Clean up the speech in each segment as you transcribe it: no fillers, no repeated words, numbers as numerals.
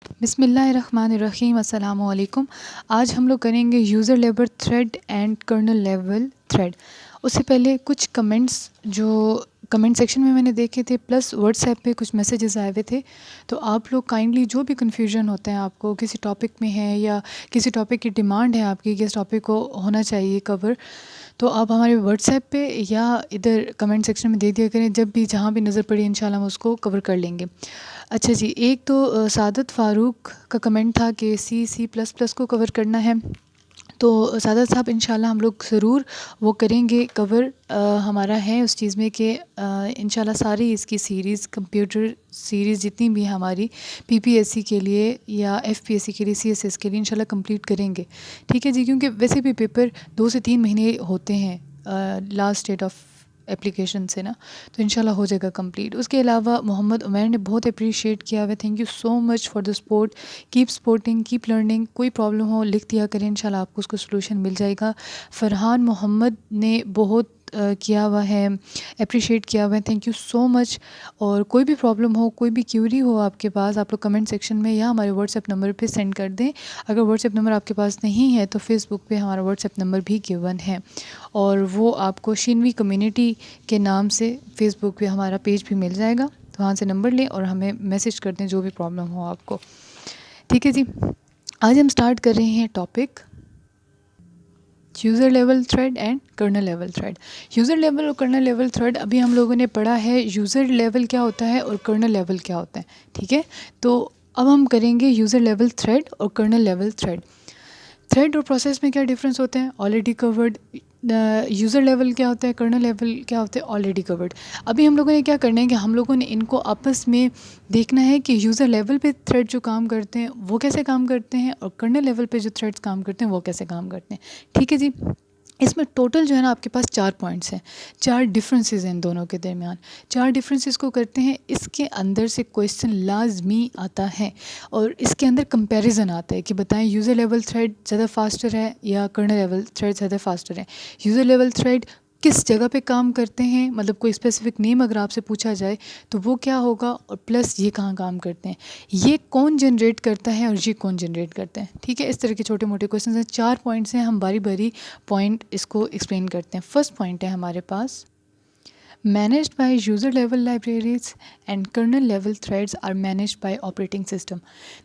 बिस्मिल्लाहिर्रहमानिर्रहीम अस्सलामु अलैकुम। आज हम लोग करेंगे user level thread and kernel level thread. उससे पहले कुछ कमेंट्स जो कमेंट सेक्शन में मैंने देखे थे प्लस व्हाट्सएप पे कुछ मैसेजेस आए हुए थे, तो आप लोग काइंडली जो भी कन्फ्यूजन होता है आपको किसी टॉपिक में है या किसी टॉपिक की डिमांड है आपकी कि इस टॉपिक को होना चाहिए कवर, तो आप हमारे व्हाट्सएप पे या इधर कमेंट सेक्शन में दे दिया करें। जब भी जहाँ भी नज़र पड़ी इंशाल्लाह हम उसको कवर कर लेंगे। अच्छा जी, एक तो सादत फ़ारूक का कमेंट था कि सी प्लस प्लस को कवर करना है, तो सादत साहब इंशाल्लाह हम लोग ज़रूर वो करेंगे कवर। हमारा है उस चीज़ में कि इंशाल्लाह सारी इसकी सीरीज़ कंप्यूटर सीरीज़ जितनी भी हमारी पीपीएससी के लिए या एफपीएससी के लिए सीएसएस के लिए इंशाल्लाह कंप्लीट करेंगे। ठीक है जी, क्योंकि वैसे भी पेपर 2 से 3 महीने होते हैं लास्ट डेट ऑफ एप्लीकेशन से ना, तो इंशाल्लाह हो जाएगा कंप्लीट। उसके अलावा मोहम्मद उमैर ने बहुत अप्रिशिएट किया हुआ, thank you so much for the support, keep supporting, keep learning. कोई प्रॉब्लम हो लिख दिया करें, इंशाल्लाह आपको उसको सलूशन मिल जाएगा। फ़रहान मोहम्मद ने बहुत किया हुआ है, अप्रिशिएट किया हुआ है, थैंक यू सो मच। और कोई भी प्रॉब्लम हो, कोई भी क्यूरी हो आपके पास, आप लोग कमेंट सेक्शन में या हमारे व्हाट्सएप नंबर पे सेंड कर दें। अगर व्हाट्सएप नंबर आपके पास नहीं है तो फेसबुक पे हमारा व्हाट्सएप नंबर भी गिवन है, और वो आपको शिनवी कम्युनिटी के नाम से फेसबुक पे हमारा पेज भी मिल जाएगा। तो वहाँ से नंबर लें और हमें मैसेज कर दें जो भी प्रॉब्लम हो आपको। ठीक है जी, आज हम स्टार्ट कर रहे हैं topic user level thread and kernel level thread. User level और कर्नल लेवल थ्रेड अभी हम लोगों ने पढ़ा है, यूज़र लेवल क्या होता है और कर्नल लेवल क्या होता है। ठीक है, तो अब हम करेंगे यूज़र लेवल थ्रेड और कर्नल लेवल थ्रेड। थ्रेड और प्रोसेस में क्या डिफरेंस होते हैं, ऑलरेडी कवर्ड। यूज़र लेवल क्या होता है, कर्नल लेवल क्या होता है, ऑलरेडी कवर्ड। अभी हम लोगों ने क्या करना है कि हम लोगों ने इनको आपस में देखना है कि यूज़र लेवल पे थ्रेड जो काम करते हैं वो कैसे काम करते हैं और कर्नल लेवल पे जो थ्रेड्स काम करते हैं वो कैसे काम करते हैं। ठीक है जी, इसमें टोटल जो है ना आपके पास 4 पॉइंट्स हैं, 4 डिफरेंसेस हैं इन दोनों के दरमियान। 4 डिफरेंसेस को करते हैं, इसके अंदर से क्वेश्चन लाजमी आता है और इसके अंदर कंपैरिजन आता है कि बताएं यूज़र लेवल थ्रेड ज़्यादा फास्टर है या कर्नल लेवल थ्रेड ज़्यादा फास्टर है। यूज़र लेवल थ्रेड किस जगह पे काम करते हैं, मतलब कोई स्पेसिफिक नेम अगर आपसे पूछा जाए तो वो क्या होगा, और प्लस ये कहाँ काम करते हैं, ये कौन जनरेट करता है और ये कौन जनरेट करते हैं। ठीक है, इस तरह के छोटे मोटे क्वेश्चन हैं। 4 पॉइंट्स हैं, हम बारी बारी पॉइंट इसको एक्सप्लेन करते हैं। फर्स्ट पॉइंट है हमारे पास, managed by user level libraries and kernel level threads are managed by operating system.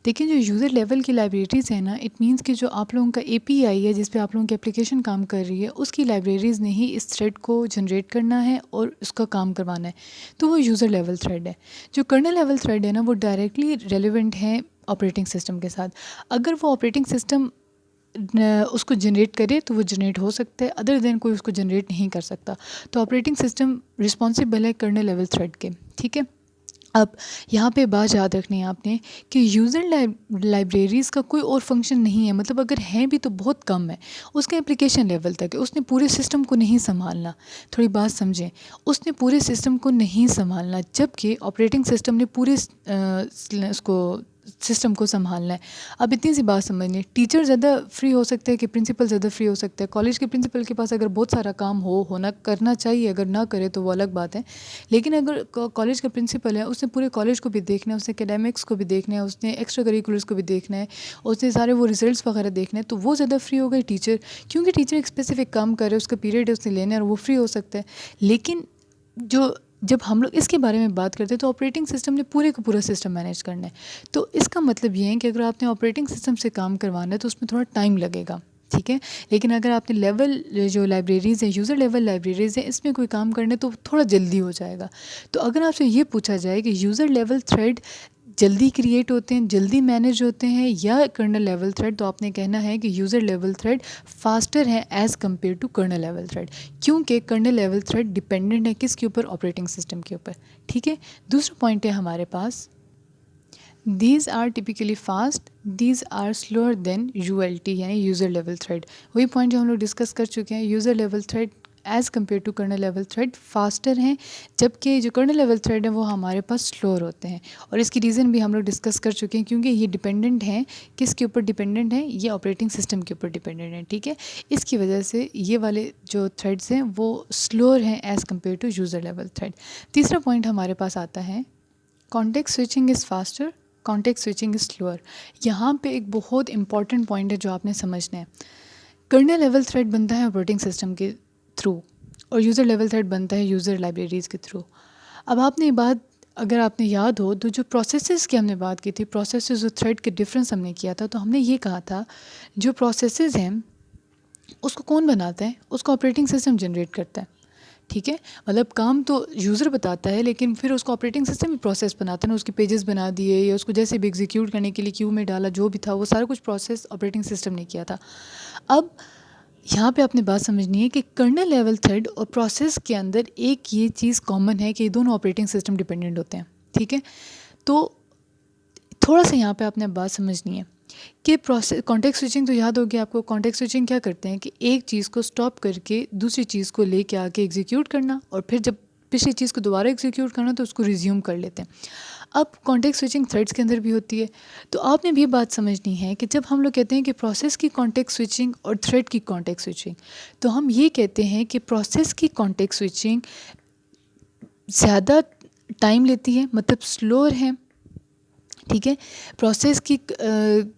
देखिए, जो यूज़र लेवल की लाइब्रेरीज़ है ना, इट मीन्स कि जो आप लोगों का एपीआई है जिस पे आप लोगों की एप्लीकेशन काम कर रही है, उसकी लाइब्रेरीज़ ने ही इस थ्रेड को जनरेट करना है और उसका काम करवाना है, तो वो यूज़र लेवल थ्रेड है। जो कर्नल लेवल थ्रेड है ना, वो डायरेक्टली रेलिवेंट है ऑपरेटिंग सिस्टम के साथ। अगर वो ऑपरेटिंग सिस्टम उसको जनरेट करे तो वो जनरेट हो सकता है, अदर देन कोई उसको जनरेट नहीं कर सकता। तो ऑपरेटिंग सिस्टम रिस्पॉन्सिबल है कर्नल लेवल थ्रेड के। ठीक है, अब यहाँ पे बात याद रखनी है आपने कि यूज़र लाइब्रेरीज़ का कोई और फंक्शन नहीं है, मतलब अगर हैं भी तो बहुत कम है। उसके एप्लीकेशन लेवल तक है, उसने पूरे सिस्टम को नहीं संभालना। थोड़ी बात समझें, उसने पूरे सिस्टम को नहीं संभालना, जबकि ऑपरेटिंग सिस्टम ने पूरे उसको सिस्टम को संभालना है। अब इतनी सी बात समझनी, टीचर ज़्यादा फ्री हो सकते हैं कि प्रिंसिपल ज़्यादा फ्री हो सकता है। कॉलेज के प्रिंसिपल के पास अगर बहुत सारा काम होना करना चाहिए, अगर ना करे तो वो अलग बात है, लेकिन अगर कॉलेज का प्रिंसिपल है, उसने पूरे कॉलेज को भी देखना है, उसने एकेडमिक्स को भी देखना है, उसने एक्स्ट्रा करिकुलर्स को भी देखना है, उसने सारे वो रिजल्ट्स वगैरह देखना है, तो वो ज़्यादा फ्री हो गए टीचर, क्योंकि टीचर एक स्पेसिफिक काम कर रहे हैं, उसका पीरियड है, उसने लेना है और वो फ्री हो सकता है। लेकिन जब हम लोग इसके बारे में बात करते हैं तो ऑपरेटिंग सिस्टम ने पूरे का पूरा सिस्टम मैनेज करना है। तो इसका मतलब ये है कि अगर आपने ऑपरेटिंग सिस्टम से काम करवाना है तो उसमें थोड़ा टाइम लगेगा। ठीक है, लेकिन अगर आपने लेवल जो लाइब्रेरीज़ है, यूज़र लेवल लाइब्रेरीज़ है, इसमें कोई काम करना है तो थोड़ा जल्दी हो जाएगा। तो अगर आपसे ये पूछा जाए कि यूज़र लेवल थ्रेड जल्दी क्रिएट होते हैं, जल्दी मैनेज होते हैं या कर्नल लेवल थ्रेड, तो आपने कहना है कि यूज़र लेवल थ्रेड फास्टर है as compared to kernel level thread, क्योंकि कर्नल लेवल थ्रेड डिपेंडेंट है किसके ऊपर, ऑपरेटिंग सिस्टम के ऊपर। ठीक है, दूसरा पॉइंट है हमारे पास, these are typically fast, these are slower than ULT यानी यूज़र लेवल थ्रेड। वही पॉइंट जो हम लोग डिस्कस कर चुके हैं, user level thread as compared to kernel level thread faster हैं, जबकि जो कर्नल लेवल थ्रेड है वो हमारे पास स्लोअर होते हैं। और इसकी रीज़न भी हम लोग डिस्कस कर चुके हैं, क्योंकि ये डिपेंडेंट हैं, किसके ऊपर डिपेंडेंट है, ये ऑपरेटिंग सिस्टम के ऊपर डिपेंडेंट है। ठीक है, इसकी वजह से ये वाले जो थ्रेड्स हैं वो स्लोअर हैं as compared to user level thread. तीसरा पॉइंट हमारे पास आता है, context switching is faster context switching is slower. यहाँ पे एक बहुत इंपॉर्टेंट पॉइंट है जो आपने समझना है। कर्नेल लेवल थ्रेड बनता है ऑपरेटिंग सिस्टम के थ्रू और यूज़र लेवल थ्रेड बनता है यूज़र लाइब्रेरीज़ के थ्रू। अब आपने ये बात, अगर आपने याद हो तो जो प्रोसेसेस की हमने बात की थी, प्रोसेसेस और थ्रेड के डिफरेंस हमने किया था, तो हमने ये कहा था जो प्रोसेसेस हैं उसको कौन बनाता है, उसको ऑपरेटिंग सिस्टम जनरेट करता है। ठीक है, मतलब काम तो यूज़र बताता है लेकिन फिर उसको ऑपरेटिंग सिस्टम ही प्रोसेस बनाता है ना, उसके पेजेस बना दिए या उसको जैसे भी एग्जीक्यूट करने के लिए क्यू में डाला, जो भी था वो सारा कुछ प्रोसेस ऑपरेटिंग सिस्टम ने किया था। अब यहाँ पे आपने बात समझनी है कि कर्नल लेवल थ्रेड और प्रोसेस के अंदर एक ये चीज़ कॉमन है कि ये दोनों ऑपरेटिंग सिस्टम डिपेंडेंट होते हैं। ठीक है, तो थोड़ा सा यहाँ पे आपने बात समझनी है कि प्रोसेस कॉन्टेक्स्ट स्विचिंग तो याद होगी आपको। कॉन्टेक्स्ट स्विचिंग क्या करते हैं कि एक चीज़ को स्टॉप करके दूसरी चीज़ को लेके आके एग्जीक्यूट करना और फिर जब पिछली चीज़ को दोबारा एग्जीक्यूट करना तो उसको रिज्यूम कर लेते हैं। अब कॉन्टेक्स्ट स्विचिंग थ्रेड्स के अंदर भी होती है। तो आपने भी बात समझनी है कि जब हम लोग कहते हैं कि प्रोसेस की कॉन्टेक्स्ट स्विचिंग और थ्रेड की कॉन्टेक्स्ट स्विचिंग, तो हम ये कहते हैं कि प्रोसेस की कॉन्टेक्स्ट स्विचिंग ज़्यादा टाइम लेती है, मतलब स्लोअर है। ठीक है, प्रोसेस की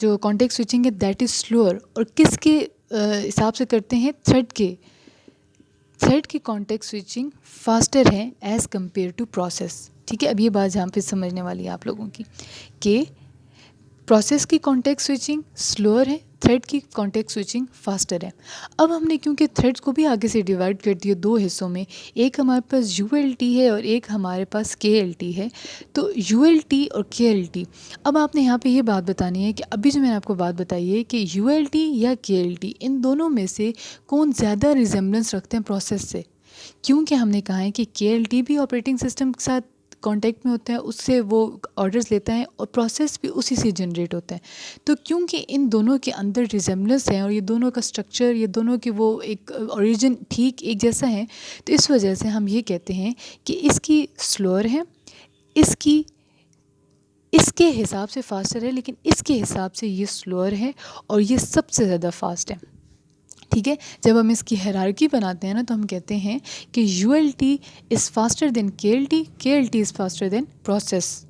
जो कॉन्टेक्स्ट स्विचिंग है दैट इज़ स्लोअर, और किसके हिसाब से करते हैं, थ्रेड की कॉन्टेक्स्ट स्विचिंग फास्टर है एज़ कम्पेयर टू प्रोसेस। ठीक है, अब ये बात यहाँ पे समझने वाली है आप लोगों की कि प्रोसेस की कॉन्टेक्स्ट स्विचिंग स्लोअर है, थ्रेड की कॉन्टेक्स्ट स्विचिंग फास्टर है। अब हमने क्योंकि थ्रेड्स को भी आगे से डिवाइड कर दिया दो हिस्सों में, एक हमारे पास ULT है और एक हमारे पास KLT है। तो ULT और KLT, अब आपने यहाँ पे ये बात बतानी है कि अभी जो मैंने आपको बात बताई है कि ULT या KLT इन दोनों में से कौन ज़्यादा रिजेम्बलेंस रखते हैं प्रोसेस से। क्योंकि हमने कहा है कि KLT भी ऑपरेटिंग सिस्टम के साथ कांटेक्ट में होता है, उससे वो ऑर्डर्स लेता है और प्रोसेस भी उसी से जनरेट होता है। तो क्योंकि इन दोनों के अंदर रिजेम्बलेंस है और ये दोनों का स्ट्रक्चर, ये दोनों की वो एक ओरिजिन ठीक एक जैसा है, तो इस वजह से हम ये कहते हैं कि इसकी स्लोअर है, इसकी इसके हिसाब से फास्टर है, लेकिन इसके हिसाब से ये स्लोअर है और ये सबसे ज़्यादा फास्ट है। ठीक है, जब हम इसकी हायरार्की बनाते हैं ना तो हम कहते हैं कि ULT is faster than KLT, KLT is faster than process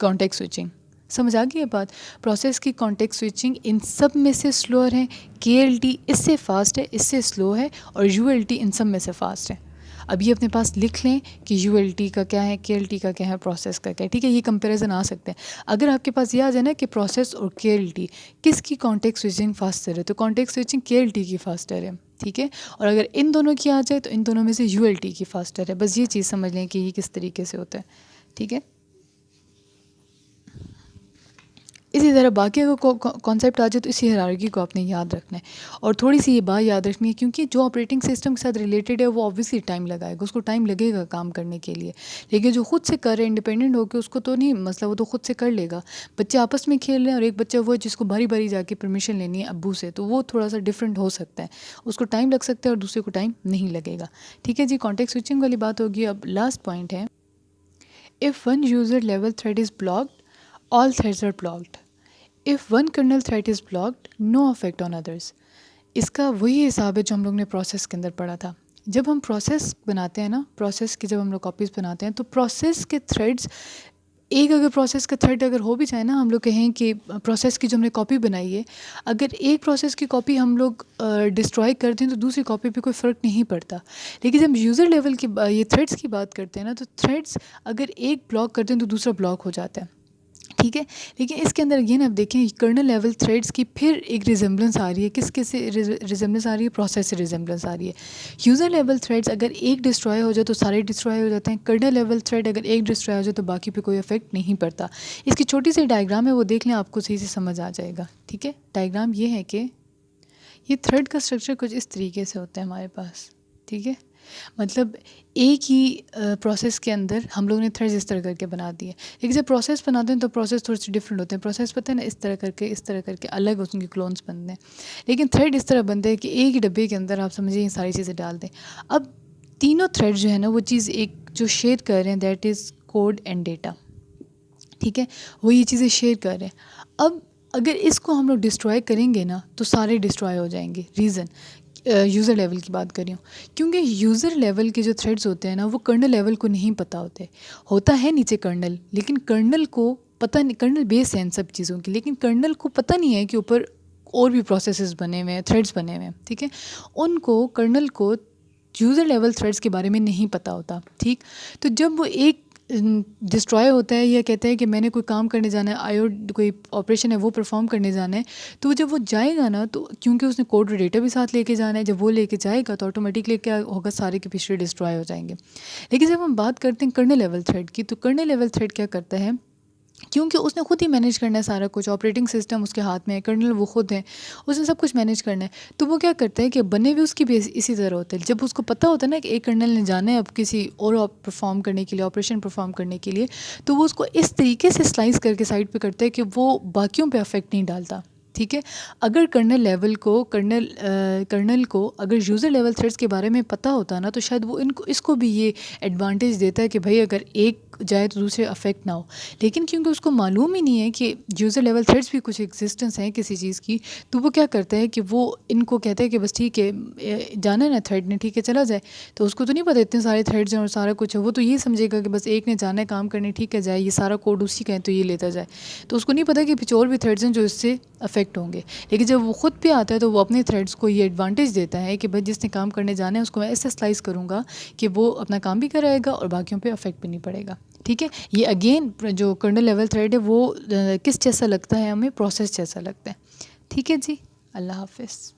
context switching. समझ आ गई ये बात। प्रोसेस की कॉन्टेक्स्ट स्विचिंग इन सब में से स्लोअर है, KLT इससे फास्ट है, इससे स्लो है, और ULT इन सब में से फास्ट है। अब ये अपने पास लिख लें कि ULT का क्या है, KLT का क्या है, प्रोसेस का क्या है। ठीक है, ये कंपैरिजन आ सकते हैं। अगर आपके पास ये आ जाए ना कि प्रोसेस और KLT किसकी कॉन्टेक्स्ट स्विचिंग फास्टर है, तो कॉन्टेक्स्ट स्विचिंग KLT की फास्टर है। ठीक है, और अगर इन दोनों की आ जाए तो इन दोनों में से ULT की फास्टर है। बस ये चीज़ समझ लें कि ये किस तरीके से होता है। ठीक है, इसी तरह बाकी अगर कॉन्सेप्ट आ जाए तो इसी हायरार्की को आपने याद रखना है। और थोड़ी सी ये बात याद रखनी है क्योंकि जो ऑपरेटिंग सिस्टम के साथ रिलेटेड है वो ऑब्वियसली टाइम लगाएगा, उसको टाइम लगेगा काम करने के लिए। लेकिन जो खुद से कर रहे हैं इंडिपेंडेंट होकर, उसको तो नहीं मसला, वो तो खुद से कर लेगा। बच्चे आपस में खेल रहे हैं और एक बच्चा वो है जिसको बारी बारी जाके परमिशन लेनी है अब्बू से, तो वो थोड़ा सा डिफरेंट हो सकता है, उसको टाइम लग सकता है और दूसरे को टाइम नहीं लगेगा। ठीक है जी, कॉन्टेक्स्ट स्विचिंग वाली बात होगी। अब लास्ट पॉइंट है, if one user level thread is blocked, all threads are blocked. If one kernel thread is blocked, no affect on others. इसका वही हिसाब है जो हम लोग ने प्रोसेस के अंदर पढ़ा था। जब हम प्रोसेस बनाते हैं ना, प्रोसेस की जब हम लोग कॉपीज़ बनाते हैं तो प्रोसेस के थ्रेड्स, एक अगर प्रोसेस का थ्रेड अगर हो भी जाए ना, हम लोग कहें कि प्रोसेस की जो हमने कॉपी बनाई है, अगर एक प्रोसेस की कॉपी हम लोग डिस्ट्रॉय कर दें तो दूसरी कॉपी पे कोई फ़र्क नहीं पड़ता। लेकिन जब यूज़र लेवल की ये थ्रेड्स की बात करते हैं ना, तो थ्रेड्स अगर एक ब्लॉक करते हैं तो दूसरा ब्लॉक हो जाता है। ठीक है, लेकिन इसके अंदर ये ना, अब देखें कर्नल लेवल थ्रेड्स की फिर एक रिजेम्बलेंस आ रही है। किसके से रिजेम्बलेंस आ रही है? प्रोसेस से रिजेम्बलेंस आ रही है। यूज़र लेवल थ्रेड्स अगर एक डिस्ट्रॉय हो जाए तो सारे डिस्ट्रॉय हो जाते हैं। कर्नल लेवल थ्रेड अगर एक डिस्ट्रॉय हो जाए तो बाकी पे कोई इफेक्ट नहीं पड़ता। इसकी छोटी सी डायग्राम है, वो देख लें, आपको सही से समझ आ जाएगा। ठीक है, डायग्राम ये है कि ये थ्रेड का स्ट्रक्चर कुछ इस तरीके से होता है हमारे पास। ठीक है, मतलब एक ही प्रोसेस के अंदर हम लोगों ने थ्रेड्स इस तरह करके बना दिए। लेकिन जब प्रोसेस बनाते हैं तो प्रोसेस थोड़े से डिफरेंट होते हैं। प्रोसेस पता है ना, इस तरह करके अलग उनके क्लोन्स बनते हैं। लेकिन थ्रेड इस तरह बनते हैं कि एक ही डब्बे के अंदर आप समझिए ये सारी चीज़ें डाल दें। अब तीनों थ्रेड जो है ना, वो चीज़ एक जो शेयर कर रहे हैं, that is code and data. ठीक है, वो ये चीज़ें शेयर कर रहे हैं। अब अगर इसको हम लोग डिस्ट्रॉय करेंगे ना तो सारे डिस्ट्रॉय हो जाएंगे। रीज़न यूज़र लेवल की बात कर रही हूँ, क्योंकि यूज़र लेवल के जो थ्रेड्स होते हैं ना, वो कर्नल लेवल को नहीं पता होता है नीचे कर्नल, लेकिन कर्नल को पता नहीं, कर्नल बेस है इन सब चीज़ों की, लेकिन कर्नल को पता नहीं है कि ऊपर और भी प्रोसेसेस बने हुए हैं, थ्रेड्स बने हुए हैं, ठीक है। उनको, कर्नल को यूज़र लेवल थ्रेड्स के बारे में नहीं पता होता, ठीक। तो जब वो एक डिस्ट्रॉय होता है या कहता है कि मैंने कोई काम करने जाना है, आईओ कोई ऑपरेशन है वो परफॉर्म करने जाना है, तो जब वो जाएगा ना, तो क्योंकि उसने कोड और डेटा भी साथ लेके जाना है, जब वो लेके जाएगा तो ऑटोमेटिकली क्या होगा, सारे के पिछले डिस्ट्रॉय हो जाएंगे। लेकिन जब हम बात करते हैं कर्नल लेवल थ्रेड की, तो कर्नल लेवल थ्रेड क्या करता है, क्योंकि उसने खुद ही मैनेज करना है सारा कुछ, ऑपरेटिंग सिस्टम उसके हाथ में है, कर्नल वो खुद है, उसने सब कुछ मैनेज करना है। तो वो क्या करता है कि बने हुए उसकी भी इसी तरह होते हैं। जब उसको पता होता है ना कि एक कर्नल ने जाना है अब किसी और परफॉर्म करने के लिए, ऑपरेशन परफॉर्म करने के लिए, तो वो उसको इस तरीके से स्लाइस करके साइड पे करता है कि वो बाकियों पे अफेक्ट नहीं डालता, ठीक है। अगर कर्नल को अगर यूज़र लेवल थ्रेड्स के बारे में पता होता ना, तो शायद वो इसको भी ये एडवांटेज देता है कि भाई अगर एक जाए तो दूसरे अफेक्ट ना हो। लेकिन क्योंकि उसको मालूम ही नहीं है कि यूज़र लेवल थ्रेड्स भी कुछ एग्जिस्टेंस हैं किसी चीज़ की, तो वो क्या करता है कि वो इनको कहता है कि बस ठीक है, जाना है ना थ्रेड ने, ठीक है चला जाए। तो उसको तो नहीं पता इतने सारे थ्रेड्स हैं और सारा कुछ है, वो तो ये समझेगा कि बस एक ने जाना है काम करने, ठीक है जाए, ये सारा कोड उसी का है तो ये लेता जाए। तो उसको नहीं पता कि पीछे और भी थ्रेड्स हैं जो इससे अफेक्ट होंगे। लेकिन जब वो खुद पे आता है तो वो अपने थ्रेड्स को ये एडवांटेज देता है कि भाई जिसने काम करने जाना है उसको मैं ऐसे स्लाइस करूँगा कि वो अपना काम भी कराएगा और बाकियों पे अफेक्ट भी नहीं पड़ेगा, ठीक है। ये अगेन जो कर्नल लेवल थ्रेड है वो किस जैसा लगता है हमें, प्रोसेस जैसा लगता है, ठीक है जी। अल्लाह हाफिज़।